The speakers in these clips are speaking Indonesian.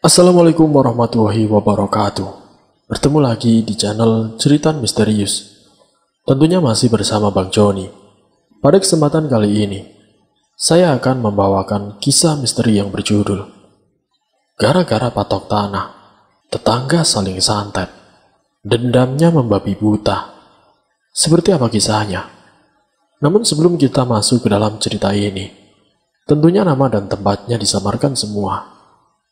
Assalamualaikum warahmatullahi wabarakatuh. Bertemu lagi di channel Cerita Misterius. Tentunya masih bersama Bang Joni. Pada kesempatan kali ini, saya akan membawakan kisah misteri yang berjudul Gara-gara patok tanah, tetangga saling santet, dendamnya membabi buta. Seperti apa kisahnya? Namun sebelum kita masuk ke dalam cerita ini, tentunya nama dan tempatnya disamarkan semua.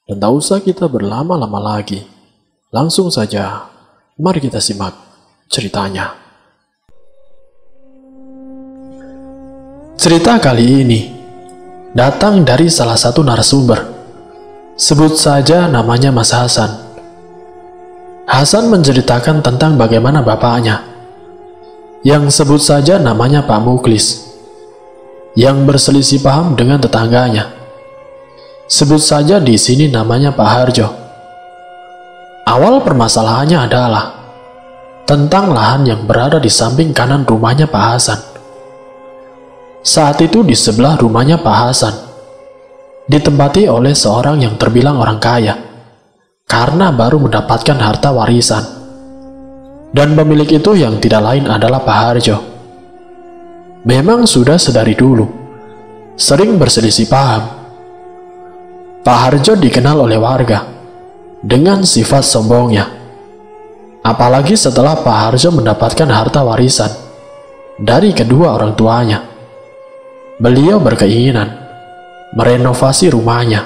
Dan tak usah kita berlama-lama lagi. Langsung saja, mari kita simak ceritanya. Cerita kali ini datang dari salah satu narasumber. Sebut saja namanya Mas Hasan. Hasan menceritakan tentang bagaimana bapaknya, yang sebut saja namanya Pak Muklis, yang berselisih paham dengan tetangganya. Sebut saja di sini namanya Pak Harjo. Awal permasalahannya adalah tentang lahan yang berada di samping kanan rumahnya Pak Hasan. Saat itu di sebelah rumahnya Pak Hasan ditempati oleh seorang yang terbilang orang kaya karena baru mendapatkan harta warisan. Dan pemilik itu yang tidak lain adalah Pak Harjo. Memang sudah sedari dulu sering berselisih paham. Pak Harjo dikenal oleh warga dengan sifat sombongnya. Apalagi setelah Pak Harjo mendapatkan harta warisan dari kedua orang tuanya. Beliau berkeinginan merenovasi rumahnya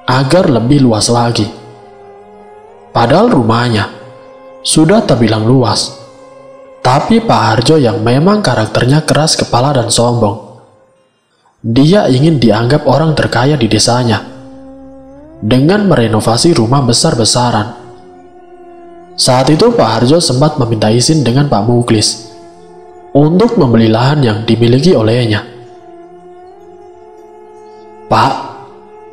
agar lebih luas lagi. Padahal rumahnya sudah terbilang luas, tapi Pak Harjo yang memang karakternya keras kepala dan sombong, dia ingin dianggap orang terkaya di desanya dengan merenovasi rumah besar-besaran. Saat itu Pak Harjo sempat meminta izin dengan Pak Muklis untuk membeli lahan yang dimiliki olehnya. "Pak,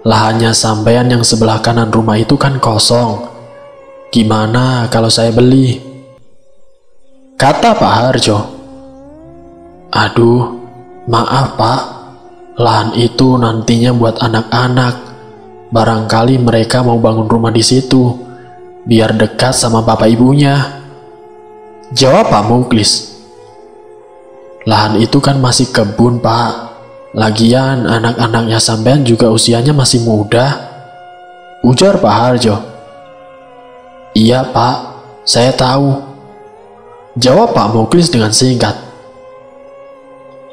lahannya sampean yang sebelah kanan rumah itu kan kosong. Gimana kalau saya beli?" kata Pak Harjo. "Aduh, maaf Pak, lahan itu nantinya buat anak-anak. Barangkali mereka mau bangun rumah di situ, biar dekat sama bapak ibunya," jawab Pak Muklis. "Lahan itu kan masih kebun Pak. Lagian anak-anaknya sampean juga usianya masih muda," ujar Pak Harjo. "Iya Pak, saya tahu," jawab Pak Muklis dengan singkat.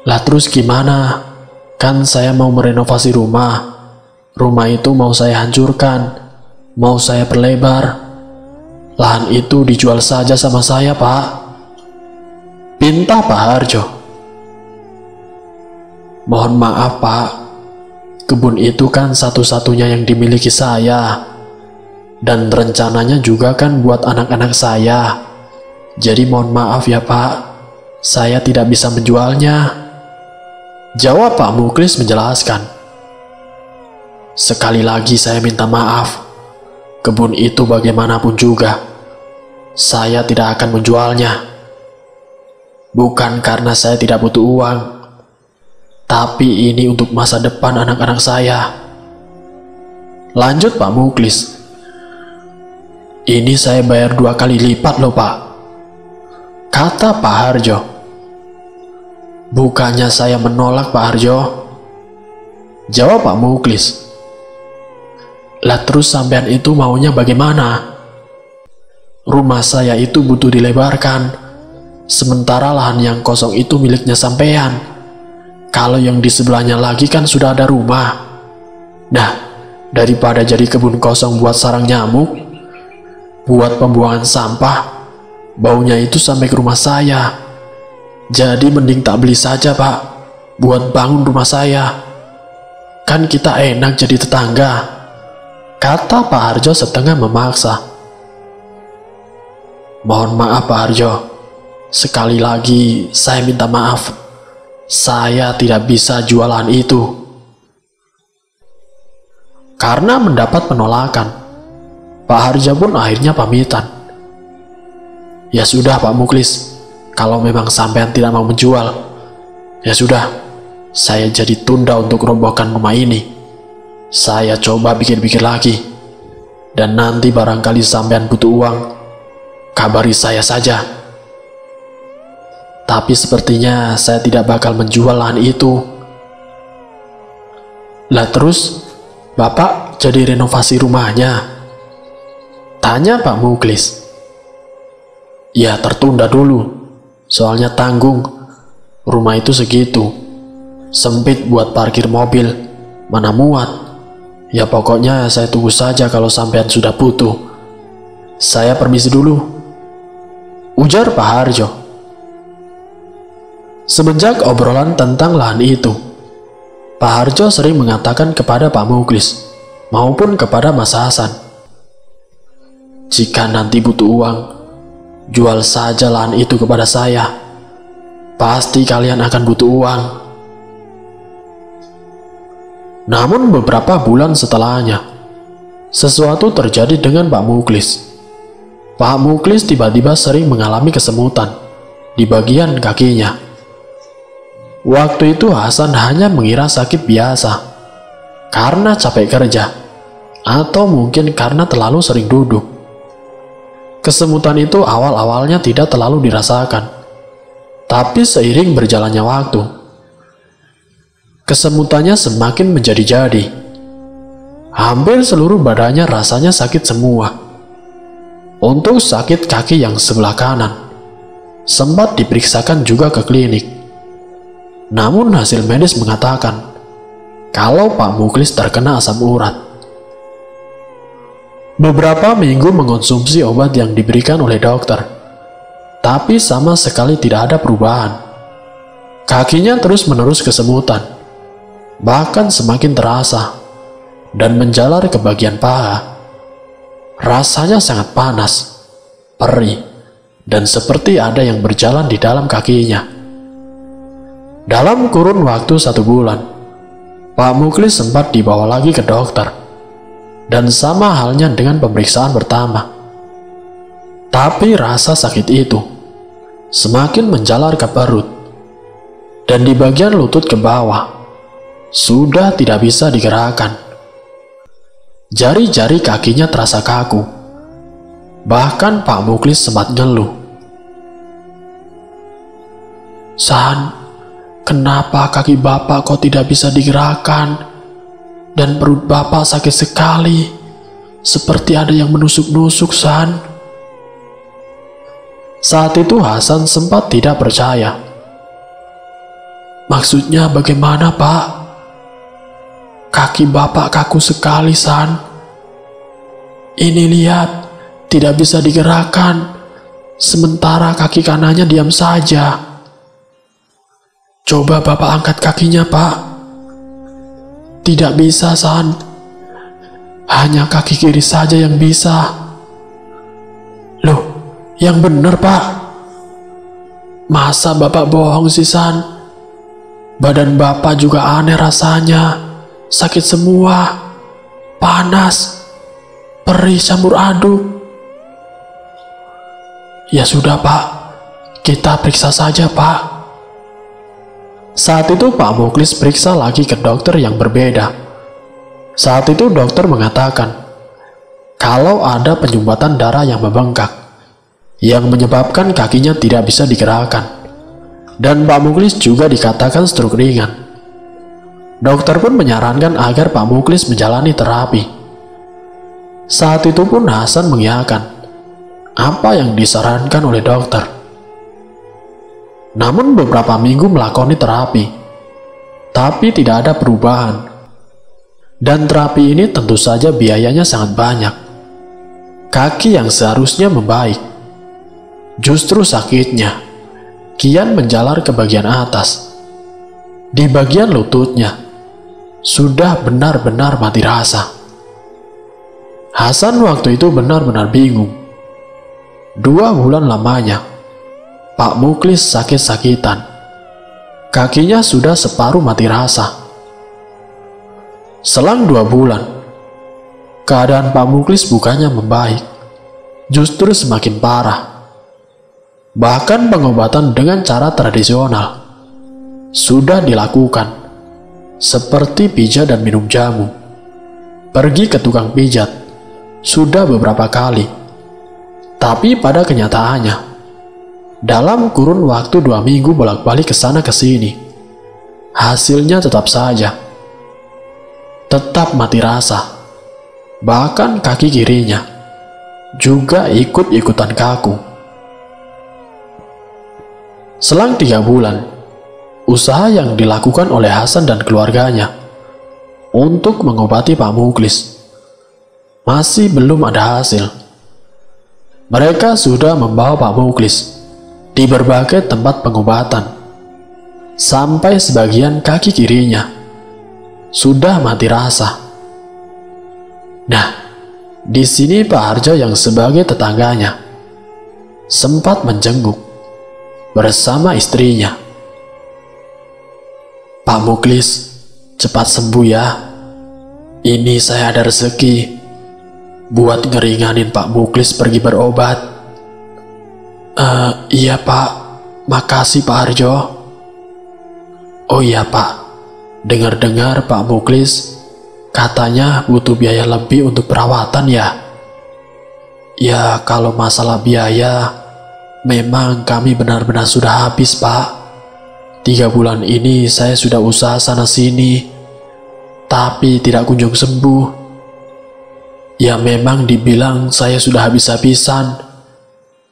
"Lah terus gimana? Kan saya mau merenovasi rumah. Rumah itu mau saya hancurkan, mau saya perlebar. Lahan itu dijual saja sama saya Pak," pinta Pak Harjo. "Mohon maaf Pak, kebun itu kan satu-satunya yang dimiliki saya. Dan rencananya juga kan buat anak-anak saya. Jadi mohon maaf ya Pak, saya tidak bisa menjualnya," jawab Pak Muklis menjelaskan. "Sekali lagi saya minta maaf. Kebun itu bagaimanapun juga, saya tidak akan menjualnya. Bukan karena saya tidak butuh uang, tapi ini untuk masa depan anak-anak saya," lanjut Pak Muklis. "Ini saya bayar 2 kali lipat loh Pak," kata Pak Harjo. "Bukannya saya menolak Pak Harjo," jawab Pak Muklis. "Lah terus sampean itu maunya bagaimana? Rumah saya itu butuh dilebarkan, sementara lahan yang kosong itu miliknya sampean. Kalau yang di sebelahnya lagi kan sudah ada rumah. Nah, daripada jadi kebun kosong buat sarang nyamuk, buat pembuangan sampah, baunya itu sampai ke rumah saya. Jadi mending tak beli saja Pak, buat bangun rumah saya. Kan kita enak jadi tetangga," kata Pak Harjo setengah memaksa. "Mohon maaf Pak Harjo, sekali lagi saya minta maaf. Saya tidak bisa jualan itu." Karena mendapat penolakan, Pak Harjo pun akhirnya pamitan. "Ya sudah Pak Muklis, kalau memang sampean tidak mau menjual, ya sudah, saya jadi tunda untuk robohkan rumah ini. Saya coba pikir-pikir lagi," Dan nanti barangkali sampean butuh uang, kabari saya saja. Tapi sepertinya saya tidak bakal menjual lahan itu. Lah terus, Bapak jadi renovasi rumahnya? Tanya Pak Muklis. Ya tertunda dulu, soalnya tanggung. Rumah itu segitu, sempit buat parkir mobil, mana muat. Ya pokoknya saya tunggu saja kalau sampean sudah butuh. Saya permisi dulu, ujar Pak Harjo. Semenjak obrolan tentang lahan itu, Pak Harjo sering mengatakan kepada Pak Muklis maupun kepada Mas Hasan, jika nanti butuh uang, jual saja lahan itu kepada saya. Pasti kalian akan butuh uang. Namun beberapa bulan setelahnya, sesuatu terjadi dengan Pak Muklis. Pak Muklis tiba-tiba sering mengalami kesemutan di bagian kakinya. Waktu itu Hasan hanya mengira sakit biasa karena capek kerja, atau mungkin karena terlalu sering duduk. Kesemutan itu awal-awalnya tidak terlalu dirasakan, tapi seiring berjalannya waktu, kesemutannya semakin menjadi-jadi. Hampir seluruh badannya rasanya sakit semua. Untuk sakit kaki yang sebelah kanan, sempat diperiksakan juga ke klinik. Namun hasil medis mengatakan kalau Pak Muklis terkena asam urat. Beberapa minggu mengonsumsi obat yang diberikan oleh dokter, tapi sama sekali tidak ada perubahan. Kakinya terus-menerus kesemutan, bahkan semakin terasa, dan menjalar ke bagian paha. Rasanya sangat panas, perih, dan seperti ada yang berjalan di dalam kakinya. Dalam kurun waktu 1 bulan, Pak Muklis sempat dibawa lagi ke dokter, dan sama halnya dengan pemeriksaan pertama. Tapi rasa sakit itu semakin menjalar ke perut, dan di bagian lutut ke bawah sudah tidak bisa digerakkan. Jari-jari kakinya terasa kaku. Bahkan Pak Muklis sempat ngeluh, "San, kenapa kaki Bapak kok tidak bisa digerakkan? Dan perut Bapak sakit sekali, seperti ada yang menusuk-nusuk, San." Saat itu Hasan sempat tidak percaya. "Maksudnya bagaimana, Pak? Kaki Bapak kaku sekali, San. Ini lihat, tidak bisa digerakkan, sementara kaki kanannya diam saja. Coba Bapak angkat kakinya, Pak." "Tidak bisa, San. Hanya kaki kiri saja yang bisa." "Loh, yang benar, Pak. Masa Bapak bohong sih, San? Badan Bapak juga aneh rasanya. Sakit semua, panas, perih campur aduk." "Ya sudah, Pak. Kita periksa saja, Pak." Saat itu Pak Muklis periksa lagi ke dokter yang berbeda. Saat itu dokter mengatakan kalau ada penyumbatan darah yang membengkak, yang menyebabkan kakinya tidak bisa digerakkan. Dan Pak Muklis juga dikatakan stroke ringan. Dokter pun menyarankan agar Pak Muklis menjalani terapi. Saat itu pun Hasan mengiyakan apa yang disarankan oleh dokter. Namun beberapa minggu melakoni terapi, tapi tidak ada perubahan. Dan terapi ini tentu saja biayanya sangat banyak. Kaki yang seharusnya membaik, justru sakitnya kian menjalar ke bagian atas. Di bagian lututnya sudah benar-benar mati rasa. Hasan waktu itu benar-benar bingung. 2 bulan lamanya Pak Muklis sakit-sakitan. Kakinya sudah separuh mati rasa. Selang 2 bulan, keadaan Pak Muklis bukannya membaik, justru semakin parah. Bahkan pengobatan dengan cara tradisional sudah dilakukan, seperti pijat dan minum jamu, pergi ke tukang pijat, sudah beberapa kali. Tapi pada kenyataannya, dalam kurun waktu 2 minggu bolak-balik ke sana ke sini, hasilnya tetap saja. Tetap mati rasa. Bahkan kaki kirinya juga ikut-ikutan kaku. Selang 3 bulan, usaha yang dilakukan oleh Hasan dan keluarganya untuk mengobati Pak Muklis masih belum ada hasil. Mereka sudah membawa Pak Muklis di berbagai tempat pengobatan, sampai sebagian kaki kirinya sudah mati rasa. Nah, di sini Pak Harjo yang sebagai tetangganya sempat menjenguk bersama istrinya. "Pak Muklis, cepat sembuh ya. Ini saya ada rezeki buat ngeringanin Pak Muklis pergi berobat." Iya Pak, makasih Pak Harjo." "Oh iya Pak, dengar-dengar Pak Muklis katanya butuh biaya lebih untuk perawatan ya?" "Ya, kalau masalah biaya, memang kami benar-benar sudah habis Pak. 3 bulan ini saya sudah usaha sana-sini, tapi tidak kunjung sembuh. Ya memang dibilang saya sudah habis-habisan,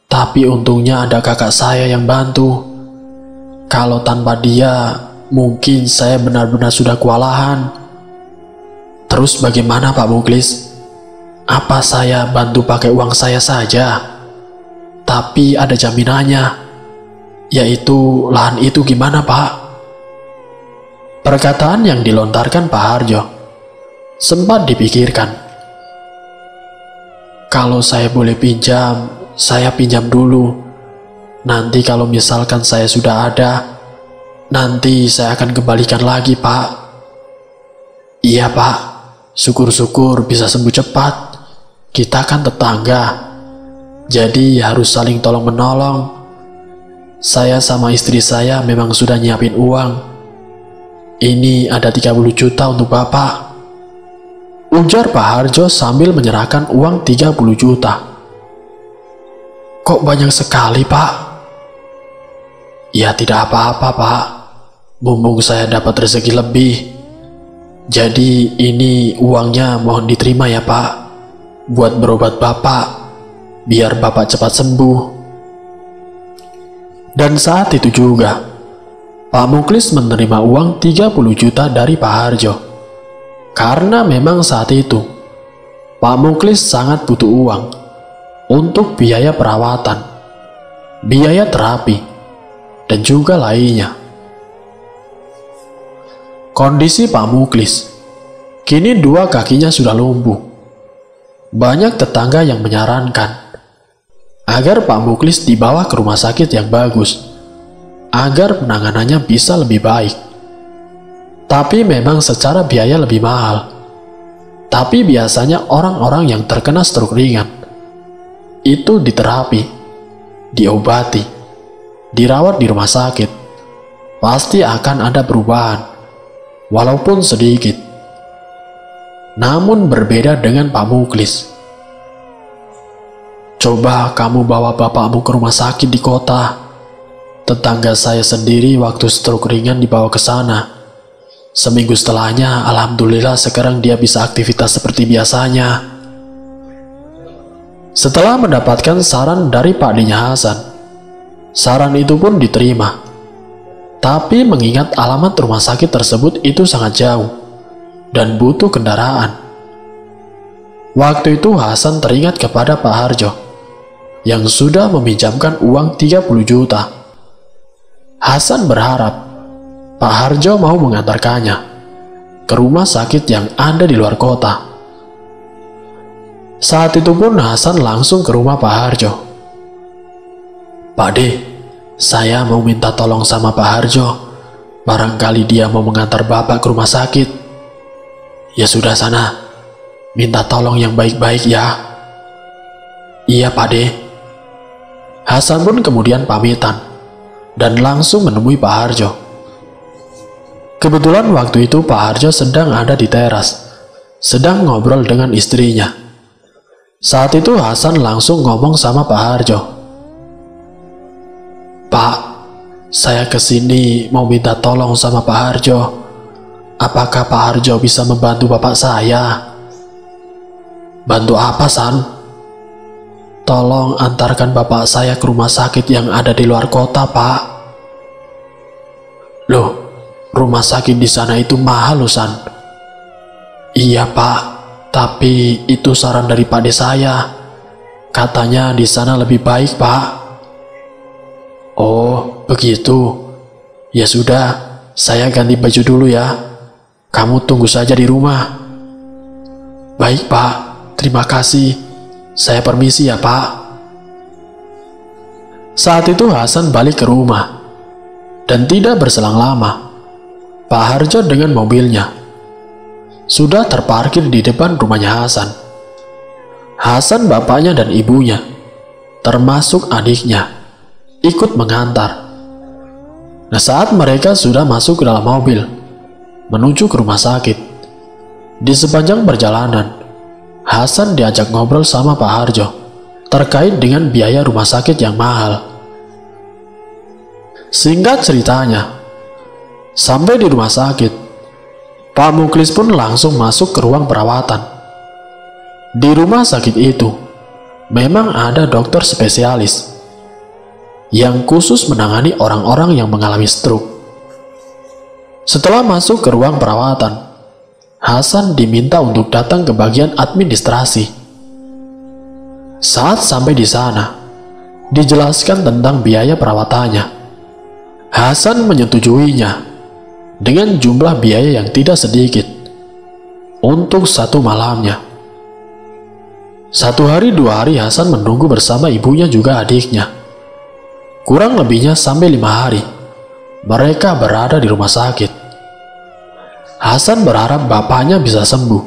tapi untungnya ada kakak saya yang bantu. Kalau tanpa dia, mungkin saya benar-benar sudah kewalahan." "Terus bagaimana Pak Muklis? Apa saya bantu pakai uang saya saja? Tapi ada jaminannya, yaitu lahan itu gimana Pak?" Perkataan yang dilontarkan Pak Harjo sempat dipikirkan. "Kalau saya boleh pinjam, saya pinjam dulu. Nanti kalau misalkan saya sudah ada, nanti saya akan kembalikan lagi Pak." "Iya Pak, syukur-syukur bisa sembuh cepat. Kita kan tetangga, jadi harus saling tolong-menolong. Saya sama istri saya memang sudah nyiapin uang. Ini ada 30 juta untuk Bapak," ujar Pak Harjo sambil menyerahkan uang 30 juta. "Kok banyak sekali Pak?" "Ya tidak apa-apa Pak, mumpung saya dapat rezeki lebih. Jadi ini uangnya mohon diterima ya Pak, buat berobat Bapak, biar Bapak cepat sembuh." Dan saat itu juga, Pak Muklis menerima uang 30 juta dari Pak Harjo. Karena memang saat itu, Pak Muklis sangat butuh uang untuk biaya perawatan, biaya terapi, dan juga lainnya. Kondisi Pak Muklis, kini 2 kakinya sudah lumpuh. Banyak tetangga yang menyarankan agar Pak Muklis dibawa ke rumah sakit yang bagus, agar penanganannya bisa lebih baik. Tapi memang secara biaya lebih mahal. Tapi biasanya orang-orang yang terkena stroke ringan itu diterapi, diobati, dirawat di rumah sakit, pasti akan ada perubahan, walaupun sedikit. Namun berbeda dengan Pak Muklis. "Coba kamu bawa bapakmu ke rumah sakit di kota. Tetangga saya sendiri waktu stroke ringan dibawa ke sana. Seminggu setelahnya, alhamdulillah sekarang dia bisa aktivitas seperti biasanya." Setelah mendapatkan saran dari Pak Dinya Hasan, saran itu pun diterima. Tapi mengingat alamat rumah sakit tersebut itu sangat jauh dan butuh kendaraan. Waktu itu Hasan teringat kepada Pak Harjo yang sudah meminjamkan uang 30 juta. Hasan berharap Pak Harjo mau mengantarkannya ke rumah sakit yang ada di luar kota. Saat itu pun Hasan langsung ke rumah Pak Harjo. "Pak De, saya mau minta tolong sama Pak Harjo. Barangkali dia mau mengantar Bapak ke rumah sakit." "Ya sudah sana, minta tolong yang baik-baik ya." "Iya Pak De." Hasan pun kemudian pamitan dan langsung menemui Pak Harjo. Kebetulan waktu itu Pak Harjo sedang ada di teras, sedang ngobrol dengan istrinya. Saat itu Hasan langsung ngomong sama Pak Harjo. "Pak, saya kesini mau minta tolong sama Pak Harjo. Apakah Pak Harjo bisa membantu bapak saya?" "Bantu apa, San?" "Tolong antarkan bapak saya ke rumah sakit yang ada di luar kota, Pak." "Loh, rumah sakit di sana itu mahal loh, San." "Iya, Pak, tapi itu saran dari Pak De saya. Katanya di sana lebih baik, Pak." "Oh, begitu. Ya sudah, saya ganti baju dulu ya. Kamu tunggu saja di rumah." "Baik, Pak. Terima kasih. Saya permisi ya, Pak." Saat itu Hasan balik ke rumah. Dan tidak berselang lama, Pak Harjo dengan mobilnya sudah terparkir di depan rumahnya Hasan. Hasan, bapaknya dan ibunya, termasuk adiknya, ikut mengantar. Nah, saat mereka sudah masuk ke dalam mobil, menuju ke rumah sakit, di sepanjang perjalanan, Hasan diajak ngobrol sama Pak Harjo terkait dengan biaya rumah sakit yang mahal. Singkat ceritanya, sampai di rumah sakit, Pak Muklis pun langsung masuk ke ruang perawatan. Di rumah sakit itu, memang ada dokter spesialis yang khusus menangani orang-orang yang mengalami stroke. Setelah masuk ke ruang perawatan, Hasan diminta untuk datang ke bagian administrasi. Saat sampai di sana, dijelaskan tentang biaya perawatannya. Hasan menyetujuinya dengan jumlah biaya yang tidak sedikit untuk satu malamnya. 1 hari 2 hari Hasan menunggu bersama ibunya juga adiknya. Kurang lebihnya sampai 5 hari mereka berada di rumah sakit. Hasan berharap bapaknya bisa sembuh.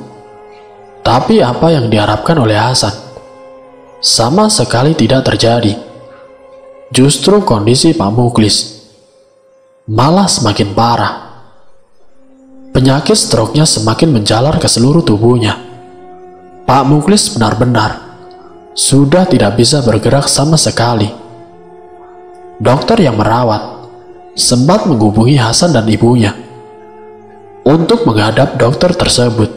Tapi apa yang diharapkan oleh Hasan sama sekali tidak terjadi. Justru kondisi Pak Muklis malah semakin parah. Penyakit stroke-nya semakin menjalar ke seluruh tubuhnya. Pak Muklis benar-benar sudah tidak bisa bergerak sama sekali. Dokter yang merawat sempat menghubungi Hasan dan ibunya untuk menghadap dokter tersebut.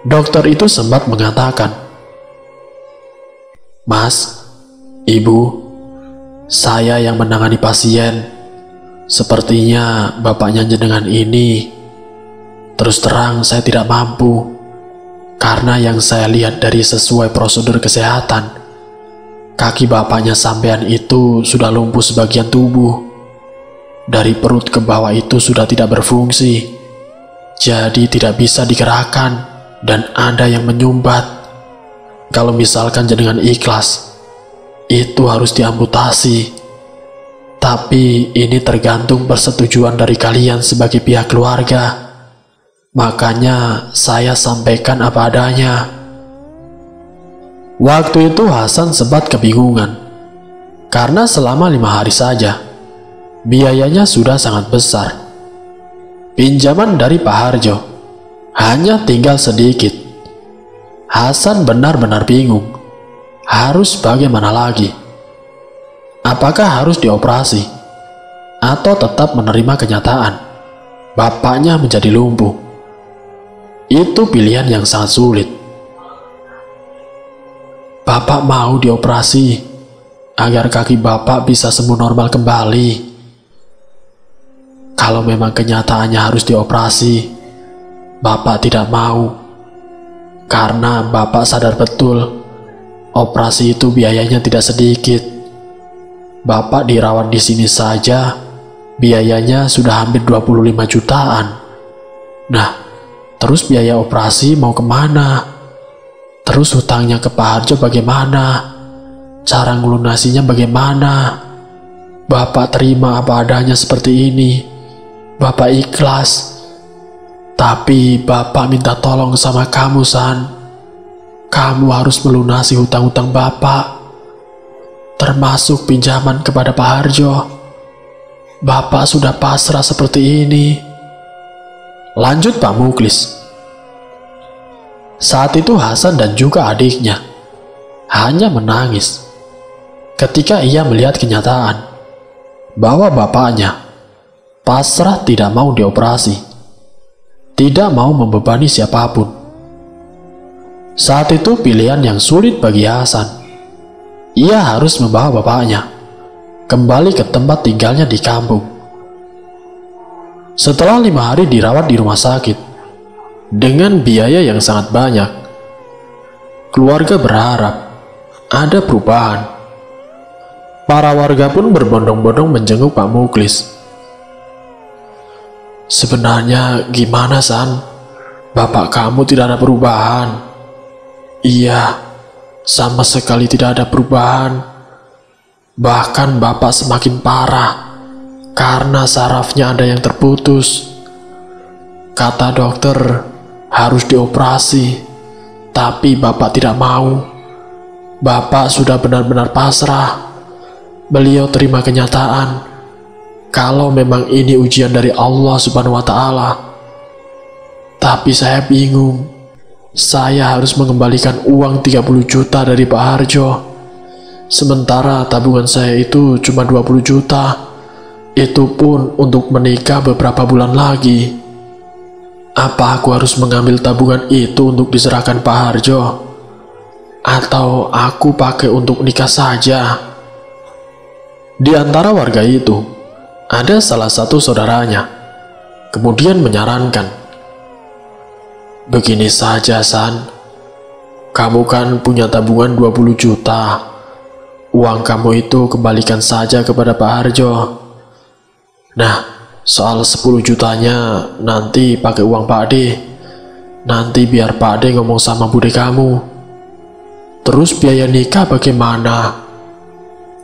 Dokter itu sempat mengatakan, "Mas, Ibu, saya yang menangani pasien. Sepertinya bapaknya jenengan ini, terus terang saya tidak mampu. Karena yang saya lihat dari sesuai prosedur kesehatan, kaki bapaknya sampean itu sudah lumpuh sebagian tubuh. Dari perut ke bawah itu sudah tidak berfungsi. Jadi tidak bisa digerakkan dan ada yang menyumbat. Kalau misalkan jenengan ikhlas, itu harus diamputasi. Tapi ini tergantung persetujuan dari kalian sebagai pihak keluarga. Makanya saya sampaikan apa adanya." Waktu itu Hasan sempat kebingungan. Karena selama 5 hari saja, biayanya sudah sangat besar. Pinjaman dari Pak Harjo hanya tinggal sedikit. Hasan benar-benar bingung. Harus bagaimana lagi? Apakah harus dioperasi atau tetap menerima kenyataan bapaknya menjadi lumpuh? Itu pilihan yang sangat sulit. Bapak mau dioperasi agar kaki bapak bisa sembuh normal kembali. Kalau memang kenyataannya harus dioperasi, bapak tidak mau. Karena bapak sadar betul, operasi itu biayanya tidak sedikit. Bapak dirawat di sini saja, biayanya sudah hampir 25 jutaan. Nah, terus biaya operasi mau kemana? Terus hutangnya ke Pak Harjo bagaimana? Cara ngelunasinya bagaimana? Bapak terima apa adanya seperti ini. Bapak ikhlas. Tapi Bapak minta tolong sama kamu, San. Kamu harus melunasi hutang-hutang Bapak, termasuk pinjaman kepada Pak Harjo. Bapak sudah pasrah seperti ini. Lanjut Pak Muklis. Saat itu Hasan dan juga adiknya hanya menangis ketika ia melihat kenyataan bahwa bapaknya pasrah tidak mau dioperasi, tidak mau membebani siapapun. Saat itu pilihan yang sulit bagi Hasan. Ia harus membawa bapaknya kembali ke tempat tinggalnya di kampung. Setelah 5 hari dirawat di rumah sakit dengan biaya yang sangat banyak, keluarga berharap ada perubahan. Para warga pun berbondong-bondong menjenguk Pak Muklis. "Sebenarnya gimana, San? Bapak kamu tidak ada perubahan." "Iya, sama sekali tidak ada perubahan. Bahkan bapak semakin parah karena sarafnya ada yang terputus. Kata dokter harus dioperasi, tapi bapak tidak mau. Bapak sudah benar-benar pasrah. Beliau terima kenyataan kalau memang ini ujian dari Allah Subhanahu wa Ta'ala. Tapi saya bingung. Saya harus mengembalikan uang 30 juta dari Pak Harjo. Sementara tabungan saya itu cuma 20 juta. Itu pun untuk menikah beberapa bulan lagi. Apa aku harus mengambil tabungan itu untuk diserahkan Pak Harjo? Atau aku pakai untuk nikah saja?" Di antara warga itu, ada salah satu saudaranya. Kemudian menyarankan, "Begini saja, San. Kamu kan punya tabungan 20 juta. Uang kamu itu kembalikan saja kepada Pak Harjo. Nah, soal 10 jutanya nanti pakai uang Pak D. Nanti biar Pak D ngomong sama bude kamu. Terus biaya nikah bagaimana?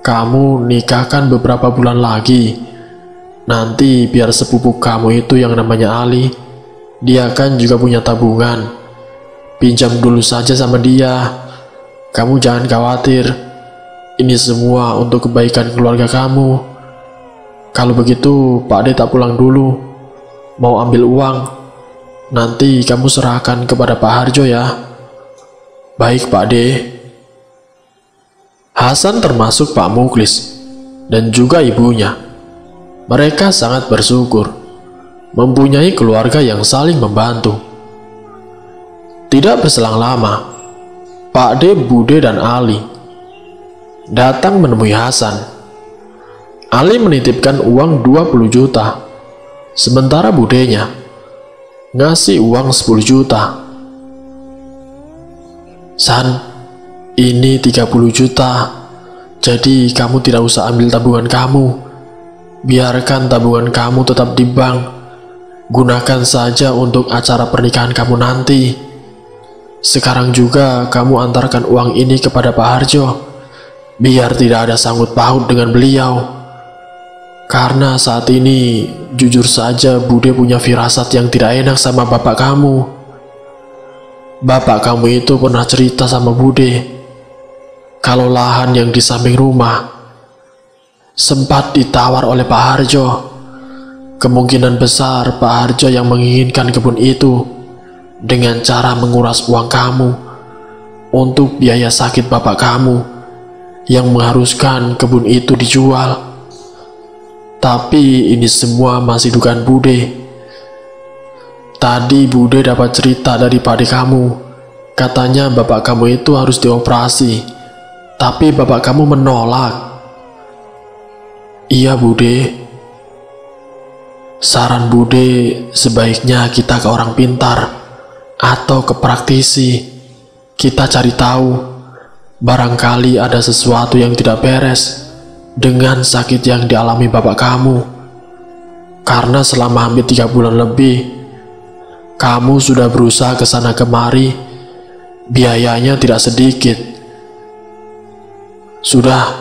Kamu nikah kan beberapa bulan lagi. Nanti biar sepupu kamu itu yang namanya Ali, dia kan juga punya tabungan. Pinjam dulu saja sama dia. Kamu jangan khawatir. Ini semua untuk kebaikan keluarga kamu. Kalau begitu, Pak D tak pulang dulu. Mau ambil uang. Nanti kamu serahkan kepada Pak Harjo ya." "Baik, Pak D." Hasan termasuk Pak Muklis dan juga ibunya. Mereka sangat bersyukur mempunyai keluarga yang saling membantu. Tidak berselang lama, Pak D, Bude, dan Ali datang menemui Hasan. Ali menitipkan uang 20 juta, sementara budenya ngasih uang 10 juta. "San, ini 30 juta, jadi kamu tidak usah ambil tabungan kamu. Biarkan tabungan kamu tetap di bank. Gunakan saja untuk acara pernikahan kamu nanti. Sekarang juga kamu antarkan uang ini kepada Pak Harjo, biar tidak ada sangkut paut dengan beliau. Karena saat ini, jujur saja Bude punya firasat yang tidak enak sama bapak kamu. Bapak kamu itu pernah cerita sama Bude kalau lahan yang di samping rumah sempat ditawar oleh Pak Harjo. Kemungkinan besar Pak Harjo yang menginginkan kebun itu dengan cara menguras uang kamu untuk biaya sakit bapak kamu yang mengharuskan kebun itu dijual. Tapi ini semua masih dugaan Bude. Tadi Bude dapat cerita dari pade kamu. Katanya bapak kamu itu harus dioperasi, tapi bapak kamu menolak." "Iya, Bude. Saran Bude, sebaiknya kita ke orang pintar atau ke praktisi. Kita cari tahu, barangkali ada sesuatu yang tidak beres dengan sakit yang dialami bapak kamu. Karena selama hampir 3 bulan lebih, kamu sudah berusaha ke sana kemari, biayanya tidak sedikit. Sudah,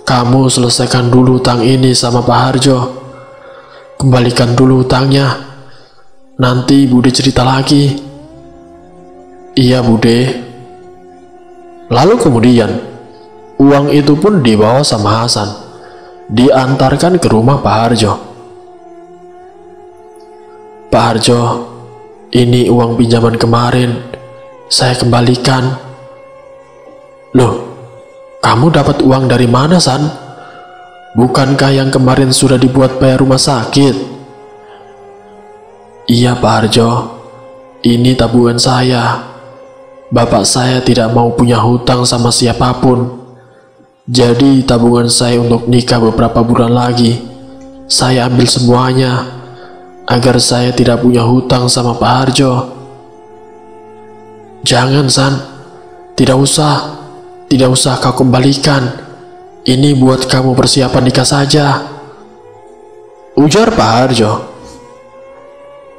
kamu selesaikan dulu hutang ini sama Pak Harjo. Kembalikan dulu hutangnya. Nanti Bude cerita lagi." "Iya, Bude." Lalu kemudian, uang itu pun dibawa sama Hasan, diantarkan ke rumah Pak Harjo. "Pak Harjo, ini uang pinjaman kemarin. Saya kembalikan." "Loh, Kamu dapat uang dari mana, San? Bukankah yang kemarin sudah dibuat bayar rumah sakit? Iya, Pak Harjo. Ini tabungan saya. Bapak saya tidak mau punya hutang sama siapapun. Jadi tabungan saya untuk nikah beberapa bulan lagi, saya ambil semuanya, agar saya tidak punya hutang sama Pak Harjo. Jangan, San. Tidak usah kau kembalikan. Ini buat kamu persiapan nikah saja, ujar Pak Harjo.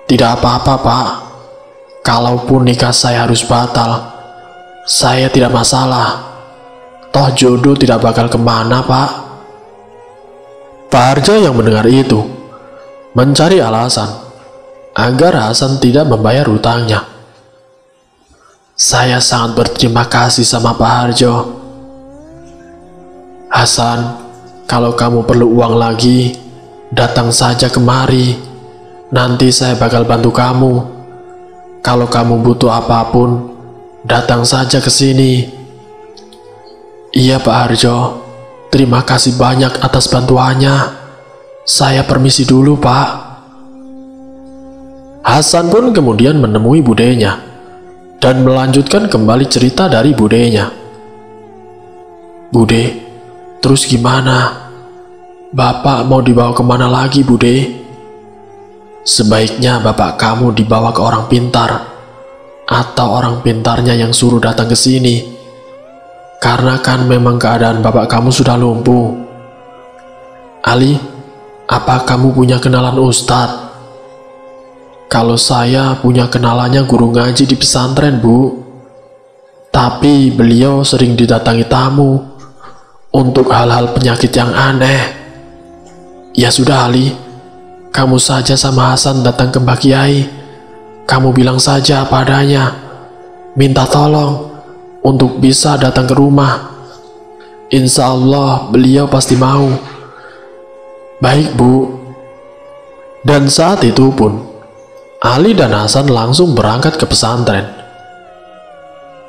Tidak apa-apa, Pak. Kalaupun nikah saya harus batal, saya tidak masalah. Toh jodoh tidak bakal kemana, Pak. Pak Harjo yang mendengar itu mencari alasan agar Hasan tidak membayar hutangnya. Saya sangat berterima kasih sama Pak Harjo. Hasan, kalau kamu perlu uang lagi, datang saja kemari. Nanti saya bakal bantu kamu. Kalau kamu butuh apapun, datang saja ke sini. Iya, Pak Harjo. Terima kasih banyak atas bantuannya. Saya permisi dulu, Pak. Hasan pun kemudian menemui budenya dan melanjutkan kembali cerita dari budenya. Bude, terus gimana? Bapak mau dibawa kemana lagi, Bude? Sebaiknya bapak kamu dibawa ke orang pintar, atau orang pintarnya yang suruh datang ke sini. Karena kan memang keadaan bapak kamu sudah lumpuh. Ali, apa kamu punya kenalan ustadz? Kalau saya punya kenalannya guru ngaji di pesantren, Bu. Tapi beliau sering didatangi tamu untuk hal-hal penyakit yang aneh. Ya sudah, Ali. Kamu saja sama Hasan datang ke Mbak Kiai. Kamu bilang saja apa adanya. Minta tolong untuk bisa datang ke rumah. Insya Allah beliau pasti mau. Baik, Bu. Dan saat itu pun Ali dan Hasan langsung berangkat ke pesantren.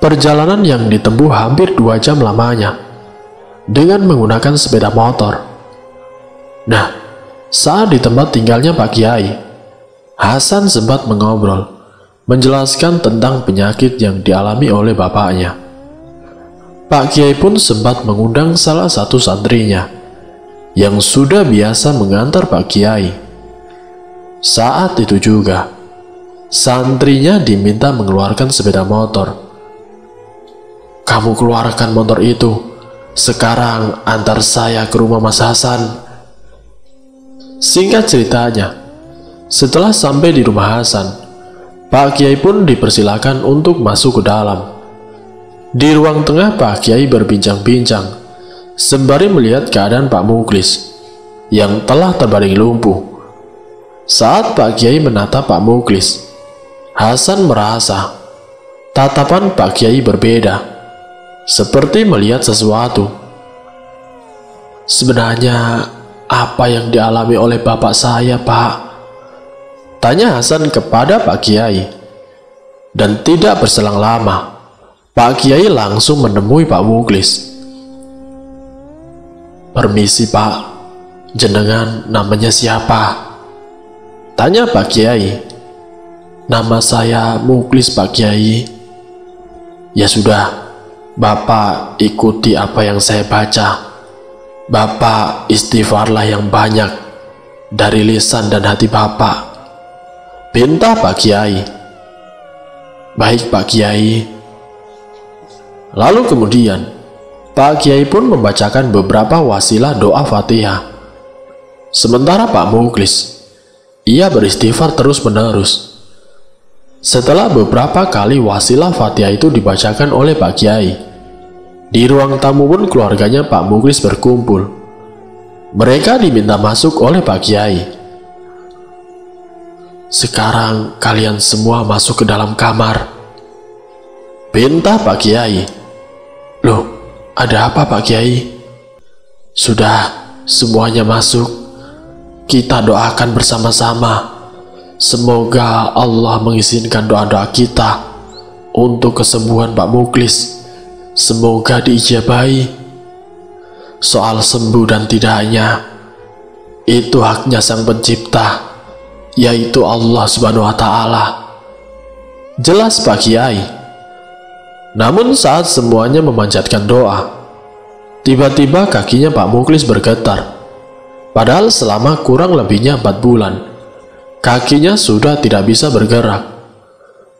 Perjalanan yang ditempuh hampir 2 jam lamanya dengan menggunakan sepeda motor. Nah, saat di tempat tinggalnya Pak Kiai, Hasan sempat mengobrol, menjelaskan tentang penyakit yang dialami oleh bapaknya. Pak Kiai pun sempat mengundang salah satu santrinya yang sudah biasa mengantar Pak Kiai. Saat itu juga, santrinya diminta mengeluarkan sepeda motor. Kamu keluarkan motor itu, sekarang antar saya ke rumah Mas Hasan. Singkat ceritanya, setelah sampai di rumah Hasan, Pak Kiai pun dipersilakan untuk masuk ke dalam. Di ruang tengah Pak Kiai berbincang-bincang, sembari melihat keadaan Pak Muklis yang telah terbaring lumpuh. Saat Pak Kiai menatap Pak Muklis, Hasan merasa tatapan Pak Kiai berbeda, seperti melihat sesuatu. Sebenarnya apa yang dialami oleh bapak saya, Pak? Tanya Hasan kepada Pak Kiai. Dan tidak berselang lama, Pak Kiai langsung menemui Pak Muklis. Permisi, Pak. Jenengan namanya siapa? Tanya Pak Kiai. Nama saya Muklis, Pak Kiai. Ya sudah, Bapak ikuti apa yang saya baca. Bapak istighfarlah yang banyak dari lisan dan hati Bapak, pinta Pak Kiai. Baik, Pak Kiai. Lalu kemudian Pak Kiai pun membacakan beberapa wasilah doa Fatihah. Sementara Pak Muklis, ia beristighfar terus-menerus. Setelah beberapa kali wasilah Fatihah itu dibacakan oleh Pak Kiai, di ruang tamu pun keluarganya Pak Muklis berkumpul. Mereka diminta masuk oleh Pak Kiai. Sekarang kalian semua masuk ke dalam kamar, pinta Pak Kiai. Loh, ada apa Pak Kiai? Sudah, semuanya masuk. Kita doakan bersama-sama. Semoga Allah mengizinkan doa-doa kita untuk kesembuhan Pak Muklis. Semoga diijabahi. soal sembuh dan tidaknya, itu haknya Sang Pencipta, yaitu Allah Subhanahu wa Ta'ala. Jelas Pak Kiai. Namun saat semuanya memanjatkan doa, tiba-tiba kakinya Pak Muklis bergetar. Padahal selama kurang lebihnya 4 bulan, kakinya sudah tidak bisa bergerak.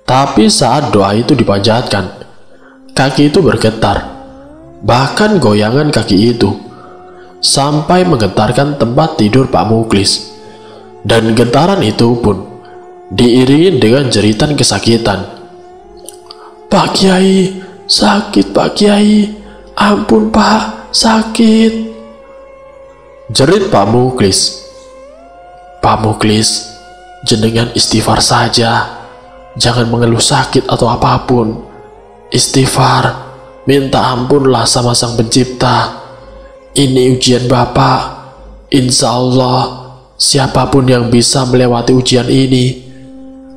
Tapi saat doa itu dipanjatkan, kaki itu bergetar. Bahkan goyangan kaki itu sampai menggetarkan tempat tidur Pak Muklis. Dan getaran itu pun diiringi dengan jeritan kesakitan. "Pak Kiai, sakit Pak Kiai, ampun Pak, sakit," jerit Pak Muklis. "Pak Muklis, jenengan istighfar saja, jangan mengeluh sakit atau apapun. Istighfar, minta ampunlah sama Sang Pencipta. Ini ujian Bapak. Insya Allah, siapapun yang bisa melewati ujian ini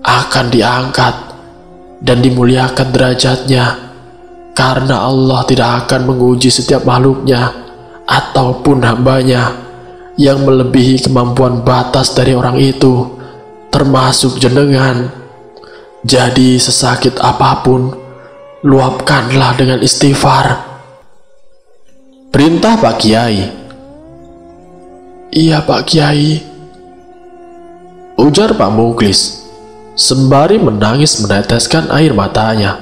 akan diangkat dan dimuliakan derajatnya, karena Allah tidak akan menguji setiap makhluknya ataupun hambanya yang melebihi kemampuan batas dari orang itu, termasuk jenengan. Jadi sesakit apapun, luapkanlah dengan istighfar," perintah Pak Kiai. "Iya Pak Kiai," ujar Pak Muklis sembari menangis meneteskan air matanya.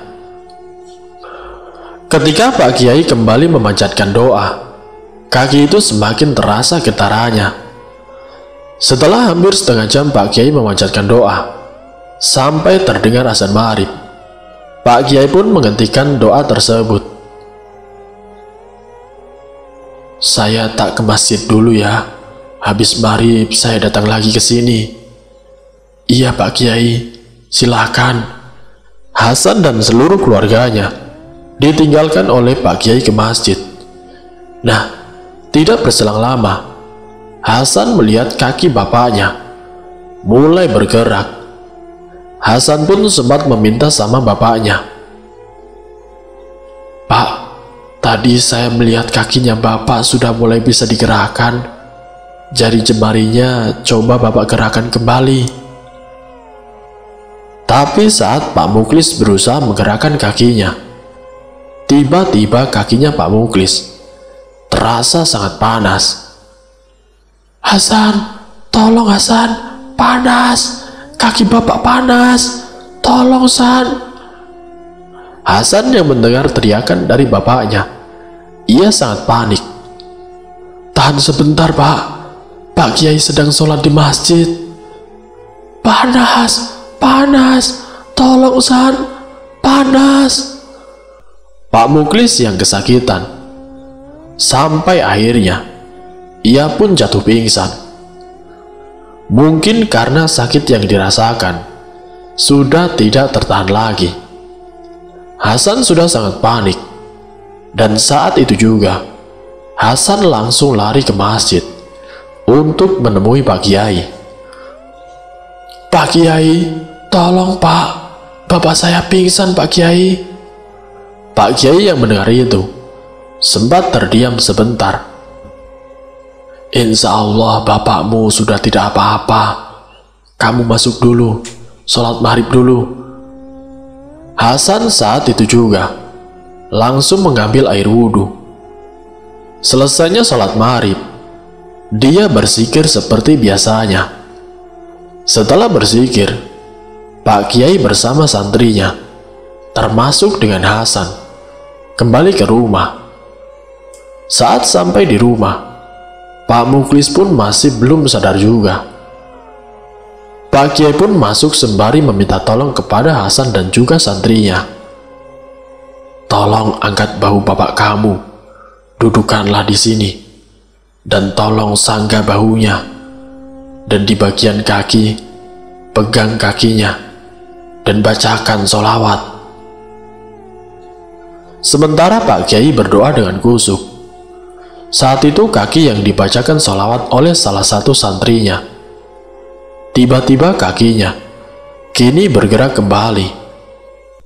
Ketika Pak Kiai kembali memanjatkan doa, kaki itu semakin terasa getarannya. Setelah hampir setengah jam Pak Kiai memanjatkan doa, sampai terdengar azan maghrib, Pak Kiai pun menghentikan doa tersebut. "Saya tak ke masjid dulu ya. Habis maghrib saya datang lagi ke sini." "Iya Pak Kiai, silakan." Hasan dan seluruh keluarganya ditinggalkan oleh Pak Kiai ke masjid. Nah, tidak berselang lama, Hasan melihat kaki bapaknya mulai bergerak. Hasan pun sempat meminta sama bapaknya, "Pak, tadi saya melihat kakinya Bapak sudah mulai bisa digerakkan. Jari jemarinya coba Bapak gerakkan kembali." Tapi saat Pak Muklis berusaha menggerakkan kakinya, tiba-tiba kakinya Pak Muklis terasa sangat panas. "Hasan, tolong Hasan, panas. Kaki Bapak panas. Tolong San." Hasan yang mendengar teriakan dari bapaknya, ia sangat panik. "Tahan sebentar Pak, Pak Kiai sedang sholat di masjid." "Panas, panas, tolong San, panas." Pak Muklis yang kesakitan, sampai akhirnya ia pun jatuh pingsan. Mungkin karena sakit yang dirasakan sudah tidak tertahan lagi. Hasan sudah sangat panik, dan saat itu juga Hasan langsung lari ke masjid untuk menemui Pak Kiai. "Pak Kiai, tolong Pak, Bapak saya pingsan Pak Kiai." Pak Kiai yang mendengar itu sempat terdiam sebentar. "Insya Allah bapakmu sudah tidak apa-apa. Kamu masuk dulu, sholat maghrib dulu." Hasan saat itu juga langsung mengambil air wudhu. Selesainya sholat maghrib, dia berzikir seperti biasanya. Setelah berzikir, Pak Kiai bersama santrinya, termasuk dengan Hasan, kembali ke rumah. Saat sampai di rumah, Pak Muklis pun masih belum sadar juga. Pak Kiai pun masuk sembari meminta tolong kepada Hasan dan juga santrinya. "Tolong angkat bahu bapak kamu, dudukkanlah di sini, dan tolong sanggah bahunya, dan di bagian kaki, pegang kakinya, dan bacakan sholawat." Sementara Pak Kiai berdoa dengan khusyuk, saat itu kaki yang dibacakan sholawat oleh salah satu santrinya, tiba-tiba kakinya kini bergerak kembali,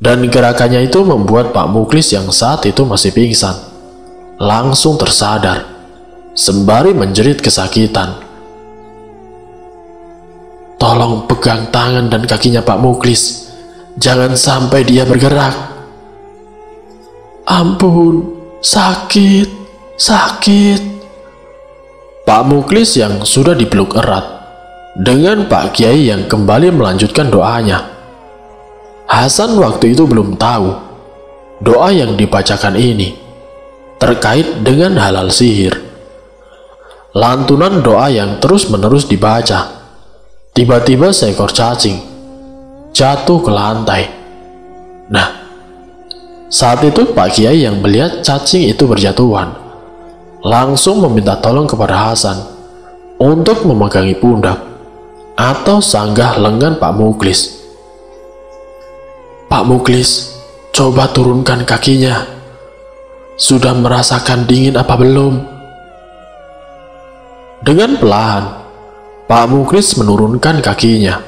dan gerakannya itu membuat Pak Muklis yang saat itu masih pingsan langsung tersadar. sembari menjerit kesakitan. "Tolong pegang tangan dan kakinya Pak Muklis. Jangan sampai dia bergerak." "Ampun, sakit, sakit." Pak Muklis yang sudah dipeluk erat dengan Pak Kiai yang kembali melanjutkan doanya. Hasan waktu itu belum tahu doa yang dibacakan ini terkait dengan halal sihir. Lantunan doa yang terus-menerus dibaca. Tiba-tiba seekor cacing jatuh ke lantai. Nah, saat itu Pak Kiai yang melihat cacing itu berjatuhan langsung meminta tolong kepada Hasan untuk memegangi pundak atau sanggah lengan Pak Muklis. "Pak Muklis, coba turunkan kakinya. Sudah merasakan dingin apa belum?" Dengan perlahan, Pak Muklis menurunkan kakinya.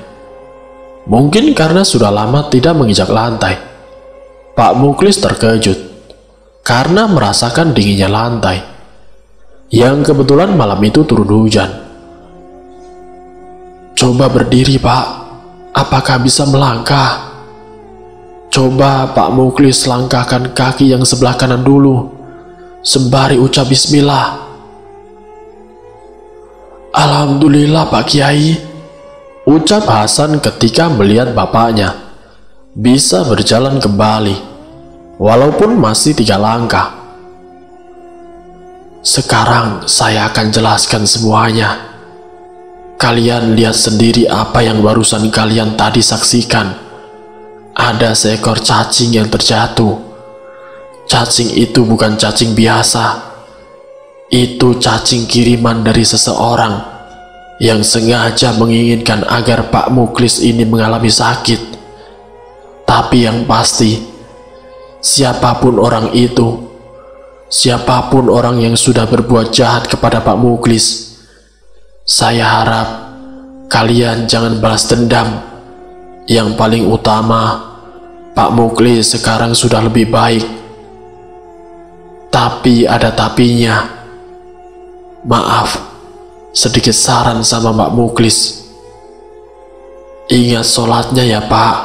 Mungkin karena sudah lama tidak menginjak lantai, Pak Muklis terkejut karena merasakan dinginnya lantai, yang kebetulan malam itu turun hujan. "Coba berdiri, Pak. Apakah bisa melangkah?" Coba Pak Muklis langkahkan kaki yang sebelah kanan dulu, sembari ucap bismillah. "Alhamdulillah Pak Kiai," ucap Hasan ketika melihat bapaknya bisa berjalan kembali, walaupun masih 3 langkah. "Sekarang saya akan jelaskan semuanya. Kalian lihat sendiri apa yang barusan kalian tadi saksikan. Ada seekor cacing yang terjatuh. Cacing itu bukan cacing biasa. Itu cacing kiriman dari seseorang yang sengaja menginginkan agar Pak Muklis ini mengalami sakit. Tapi yang pasti, siapapun orang itu, siapapun orang yang sudah berbuat jahat kepada Pak Muklis, saya harap kalian jangan balas dendam. Yang paling utama, Pak Muklis sekarang sudah lebih baik. Tapi ada tapinya. Maaf, sedikit saran sama Pak Muklis. Ingat sholatnya ya Pak.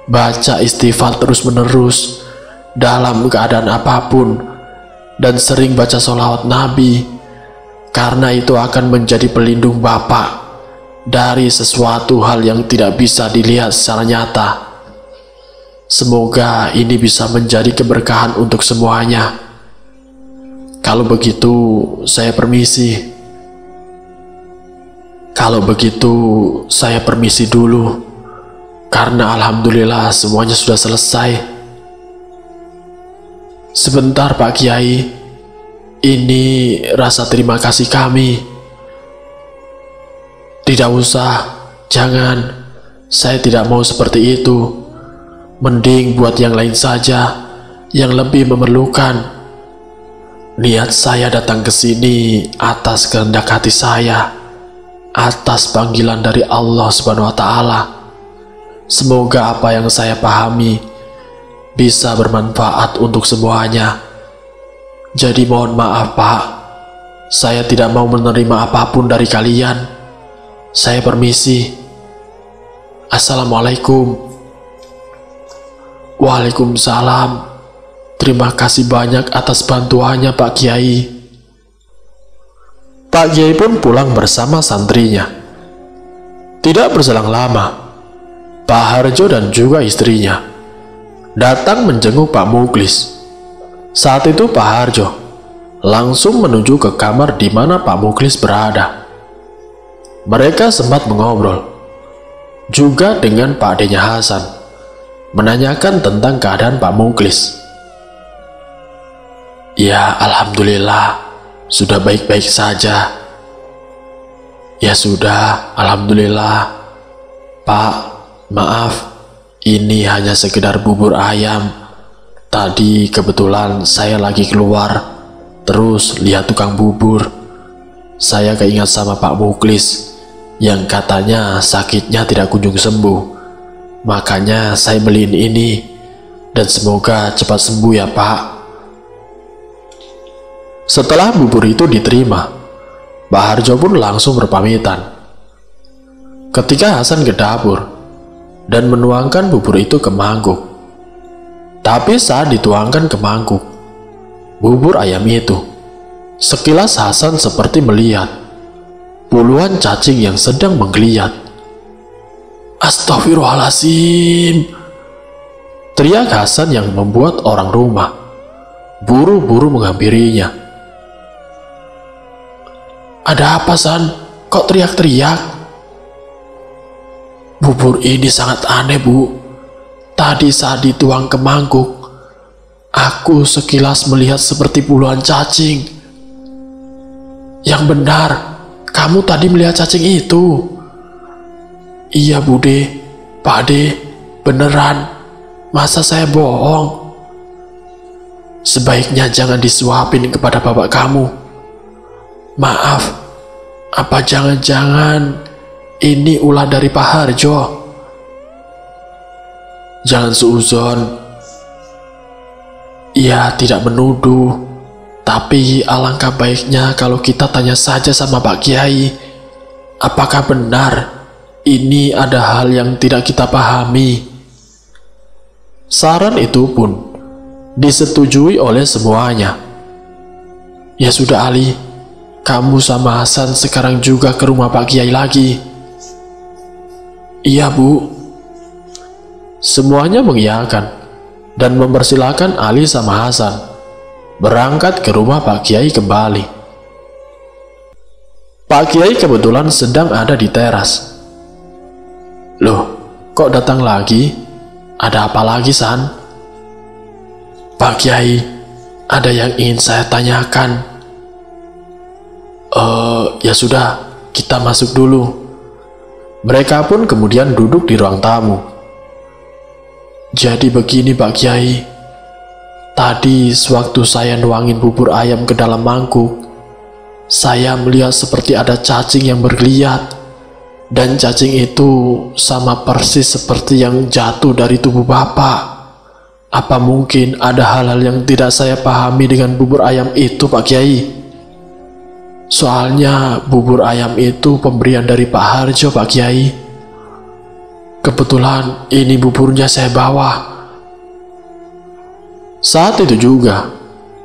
Baca istighfar terus-menerus dalam keadaan apapun, dan sering baca sholawat Nabi, karena itu akan menjadi pelindung Bapak dari sesuatu hal yang tidak bisa dilihat secara nyata. Semoga ini bisa menjadi keberkahan untuk semuanya. Kalau begitu, saya permisi. Kalau begitu, saya permisi dulu, karena alhamdulillah semuanya sudah selesai. Sebentar Pak Kiai, ini rasa terima kasih kami. Tidak usah, jangan. Saya tidak mau seperti itu. Mending buat yang lain saja, yang lebih memerlukan. Niat saya datang ke sini atas kehendak hati saya, atas panggilan dari Allah Subhanahu wa Ta'ala. Semoga apa yang saya pahami bisa bermanfaat untuk semuanya. Jadi mohon maaf Pak, saya tidak mau menerima apapun dari kalian. Saya permisi. Assalamualaikum. Waalaikumsalam. Terima kasih banyak atas bantuannya Pak Kiai. Pak Kiai pun pulang bersama santrinya. Tidak berselang lama, Pak Harjo dan juga istrinya datang menjenguk Pak Muklis. Saat itu Pak Harjo langsung menuju ke kamar di mana Pak Muklis berada. Mereka sempat mengobrol juga dengan Pak adenya Hasan, menanyakan tentang keadaan Pak Muklis. "Ya, alhamdulillah, sudah baik-baik saja." "Ya sudah, alhamdulillah. Pak, maaf, ini hanya sekedar bubur ayam. Tadi kebetulan saya lagi keluar, terus lihat tukang bubur. Saya keingat sama Pak Muklis yang katanya sakitnya tidak kunjung sembuh. Makanya saya beliin ini, dan semoga cepat sembuh ya Pak." Setelah bubur itu diterima, Pak Harjo pun langsung berpamitan. Ketika Hasan ke dapur dan menuangkan bubur itu ke mangkuk, tapi saat dituangkan ke mangkuk bubur ayam itu, sekilas Hasan seperti melihat puluhan cacing yang sedang menggeliat. "Astagfirullahaladzim!" teriak Hasan yang membuat orang rumah buru-buru menghampirinya. "Ada apa, San? Kok teriak-teriak?" "Bubur ini sangat aneh, Bu. Tadi saat dituang ke mangkuk, aku sekilas melihat seperti puluhan cacing." "Yang benar, kamu tadi melihat cacing itu?" "Iya, Bude, Pak De, beneran. Masa saya bohong?" "Sebaiknya jangan disuapin kepada bapak kamu. Maaf, apa jangan-jangan ini ulah dari Pak Harjo?" "Jangan suuzon. Ia tidak menuduh, tapi alangkah baiknya kalau kita tanya saja sama Pak Kiai, apakah benar ini ada hal yang tidak kita pahami." Saran itu pun disetujui oleh semuanya. "Ya sudah Ali, kamu sama Hasan sekarang juga ke rumah Pak Kiai lagi." "Iya, Bu." Semuanya mengiyakan dan mempersilahkan Ali sama Hasan berangkat ke rumah Pak Kiai kembali. Pak Kiai kebetulan sedang ada di teras. "Loh, kok datang lagi? Ada apa lagi, San?" "Pak Kiai, ada yang ingin saya tanyakan." Ya sudah, kita masuk dulu." Mereka pun kemudian duduk di ruang tamu. "Jadi begini Pak Kiai, tadi sewaktu saya nuangin bubur ayam ke dalam mangkuk, saya melihat seperti ada cacing yang bergeliat, dan cacing itu sama persis seperti yang jatuh dari tubuh Bapak. Apa mungkin ada hal-hal yang tidak saya pahami dengan bubur ayam itu, Pak Kiai? Soalnya bubur ayam itu pemberian dari Pak Harjo, Pak Kiai. Kebetulan ini buburnya saya bawa." Saat itu juga,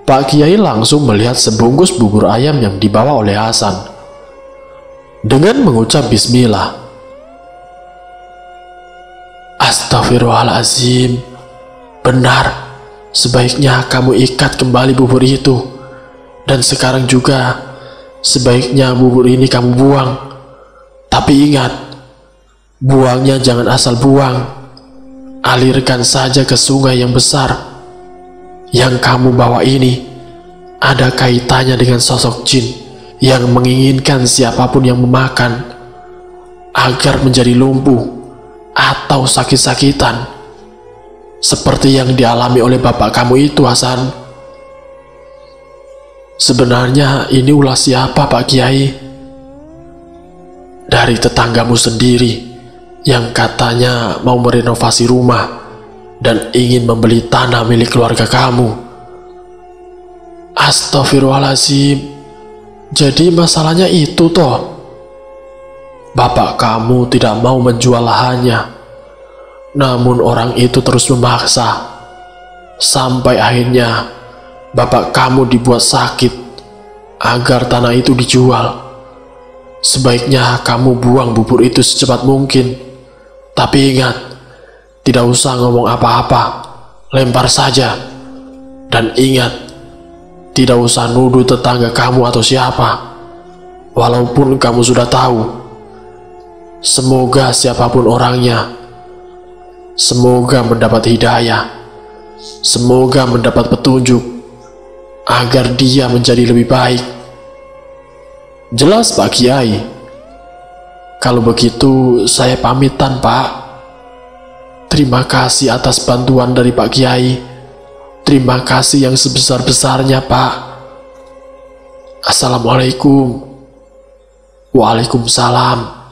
Pak Kiai langsung melihat sebungkus bubur ayam yang dibawa oleh Hasan. Dengan mengucap bismillah, "Astagfirullahaladzim, benar, sebaiknya kamu ikat kembali bubur itu. Dan sekarang juga, sebaiknya bubur ini kamu buang. Tapi ingat, buangnya jangan asal buang. Alirkan saja ke sungai yang besar. Yang kamu bawa ini ada kaitannya dengan sosok jin yang menginginkan siapapun yang memakan agar menjadi lumpuh atau sakit-sakitan, seperti yang dialami oleh bapak kamu itu, Hasan." "Sebenarnya ini ulah siapa, Pak Kiai?" "Dari tetanggamu sendiri yang katanya mau merenovasi rumah dan ingin membeli tanah milik keluarga kamu." "Astagfirullahaladzim, jadi masalahnya itu toh? Bapak kamu tidak mau menjual lahannya, namun orang itu terus memaksa, sampai akhirnya bapak kamu dibuat sakit agar tanah itu dijual. Sebaiknya kamu buang bubur itu secepat mungkin. Tapi ingat, tidak usah ngomong apa-apa, lempar saja. Dan ingat, tidak usah nuduh tetangga kamu atau siapa, walaupun kamu sudah tahu. Semoga siapapun orangnya, semoga mendapat hidayah, semoga mendapat petunjuk, agar dia menjadi lebih baik." "Jelas Pak Kiai. Kalau begitu saya pamitan, Pak. Terima kasih atas bantuan dari Pak Kiai. Terima kasih yang sebesar-besarnya, Pak. Assalamualaikum." "Waalaikumsalam."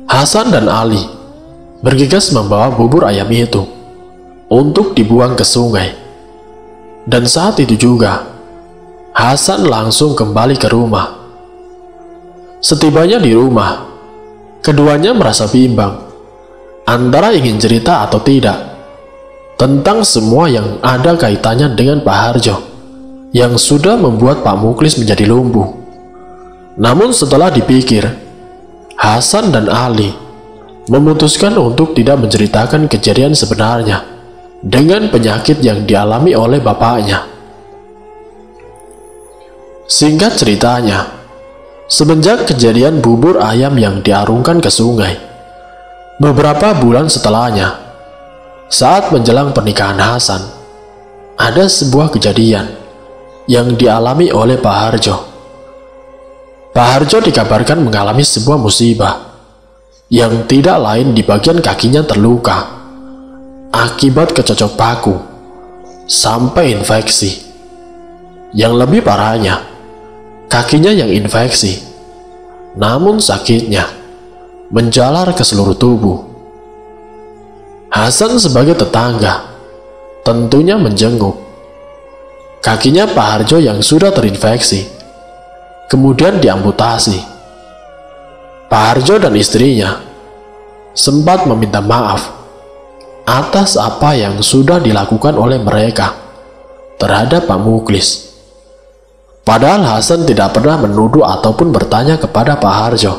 Hasan dan Ali bergegas membawa bubur ayam itu untuk dibuang ke sungai. Dan saat itu juga, Hasan langsung kembali ke rumah. Setibanya di rumah, keduanya merasa bimbang antara ingin cerita atau tidak tentang semua yang ada kaitannya dengan Pak Harjo yang sudah membuat Pak Muklis menjadi lumpuh. Namun setelah dipikir, Hasan dan Ali memutuskan untuk tidak menceritakan kejadian sebenarnya dengan penyakit yang dialami oleh bapaknya. Singkat ceritanya, semenjak kejadian bubur ayam yang diarungkan ke sungai, beberapa bulan setelahnya, saat menjelang pernikahan Hasan, ada sebuah kejadian yang dialami oleh Pak Harjo. Pak Harjo dikabarkan mengalami sebuah musibah yang tidak lain di bagian kakinya terluka akibat kecocok paku sampai infeksi. Yang lebih parahnya, kakinya yang infeksi, namun sakitnya menjalar ke seluruh tubuh. Hasan sebagai tetangga tentunya menjenguk. Kakinya Pak Harjo yang sudah terinfeksi kemudian diamputasi. Pak Harjo dan istrinya sempat meminta maaf atas apa yang sudah dilakukan oleh mereka terhadap Pak Muklis. Padahal Hasan tidak pernah menuduh ataupun bertanya kepada Pak Harjo.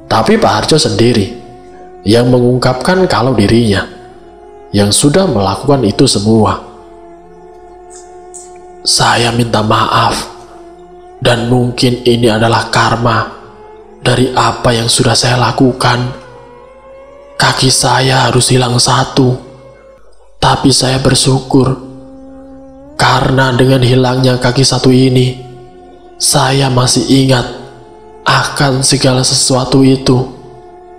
Tapi Pak Harjo sendiri yang mengungkapkan kalau dirinya yang sudah melakukan itu semua. Saya minta maaf, dan mungkin ini adalah karma dari apa yang sudah saya lakukan. Kaki saya harus hilang satu, tapi saya bersyukur karena dengan hilangnya kaki satu ini, saya masih ingat akan segala sesuatu itu.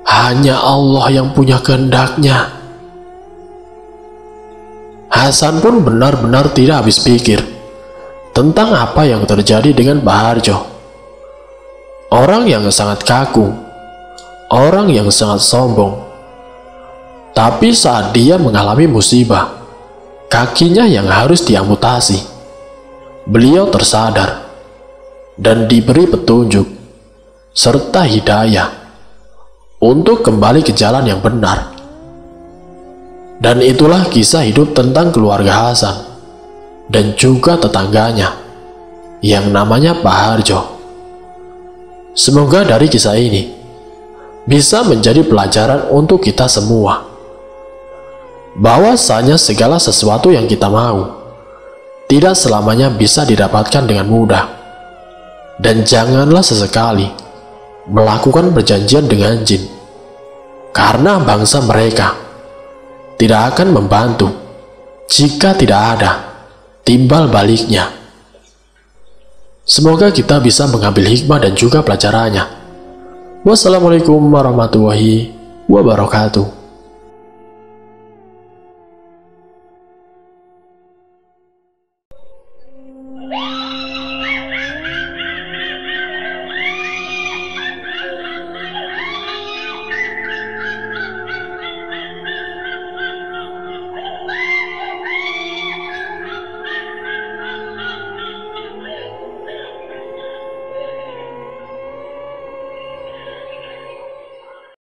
Hanya Allah yang punya kehendaknya. Hasan pun benar-benar tidak habis pikir tentang apa yang terjadi dengan Pak Harjo. Orang yang sangat kaku, orang yang sangat sombong. Tapi saat dia mengalami musibah, kakinya yang harus diamputasi, beliau tersadar dan diberi petunjuk serta hidayah untuk kembali ke jalan yang benar. Dan itulah kisah hidup tentang keluarga Hasan dan juga tetangganya yang namanya Pak Harjo. Semoga dari kisah ini bisa menjadi pelajaran untuk kita semua, bahwasanya segala sesuatu yang kita mau tidak selamanya bisa didapatkan dengan mudah. Dan janganlah sesekali melakukan perjanjian dengan jin, karena bangsa mereka tidak akan membantu jika tidak ada timbal baliknya. Semoga kita bisa mengambil hikmah dan juga pelajarannya. Wassalamualaikum warahmatullahi wabarakatuh.